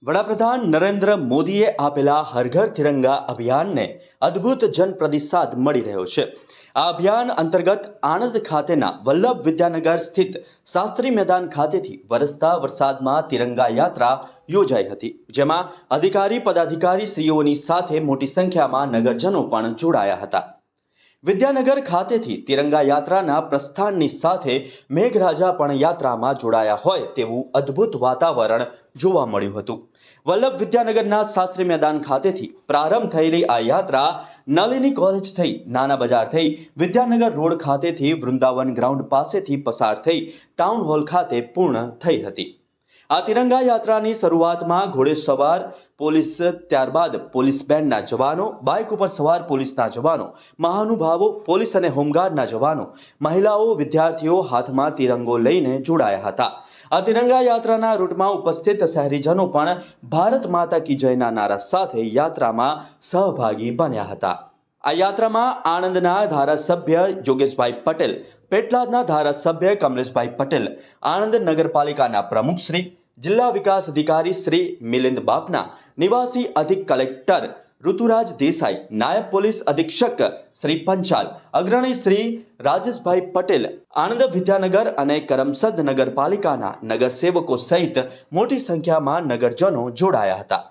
વડાપ્રધાન નરેન્દ્ર મોદીએ આપેલા હર ઘર તિરંગા અભિયાનને અદ્ભુત જનપ્રતિસાદ મળી રહ્યો છે। આ અભિયાન અંતર્ગત આણંદ ખાતેના વલ્લભ વિદ્યાનગર સ્થિત શાસ્ત્રી મેદાન ખાતેથી વરસતા વરસાદમાં તિરંગા યાત્રા યોજાઈ હતી, જેમાં અધિકારી પદાધિકારી શ્રીઓની સાથે મોટી સંખ્યામાં નગરજનો પણ જોડાયા હતા। વિદ્યાનગર ખાતેથી તિરંગા યાત્રાના પ્રસ્થાનની સાથે મેઘરાજા પણ યાત્રામાં જોડાયા હોય તેવું અદ્ભુત વાતાવરણ જોવા મળ્યું હતું। વલ્લભ વિદ્યાનગરના શાસ્ત્રી મેદાન ખાતેથી પ્રારંભ થયેલી આ યાત્રા નલિની કોલેજ થઈ, નાના બજાર થઈ, વિદ્યાનગર રોડ ખાતેથી વૃંદાવન ગ્રાઉન્ડ પાસેથી પસાર થઈ ટાઉન હોલ ખાતે પૂર્ણ થઈ હતી। આ તિરંગા યાત્રાની શરૂઆતમાં ઘોડેસવાર પોલીસ, ત્યારબાદ પોલીસ બેન્ડના જવાનો, બાઇક ઉપર સવાર પોલીસના જવાનો, મહાનુભાવો, પોલીસ અને હોમગાર્ડના જવાનો, મહિલાઓ, વિદ્યાર્થીઓ હાથમાં તિરંગો લઈને જોડાયા હતા। આ તિરંગા યાત્રાના રૂટમાં ઉપસ્થિત શહેરીજનો પણ ભારત માતા કી જયના નારા સાથે યાત્રામાં સહભાગી બન્યા હતા। આ યાત્રામાં આણંદના ધારાસભ્ય યોગેશભાઈ પટેલ, પેટલાદના ધારાસભ્ય કમલેશભાઈ પટેલ, આણંદ નગરપાલિકાના પ્રમુખ શ્રી, જિલ્લા વિકાસ અધિકારી શ્રી મિલિંદ બાપના, નિવાસી અધિક કલેક્ટર ઋતુરાજ દેસાઈ, નાયબ પોલીસ અધિક્ષક શ્રી પંચાલ, અગ્રણી શ્રી રાજેશભાઈ પટેલ, આણંદ વિદ્યાનગર અને કરમસદ નગરપાલિકાના નગરસેવકો સહિત મોટી સંખ્યામાં નગરજનો જોડાયા હતા।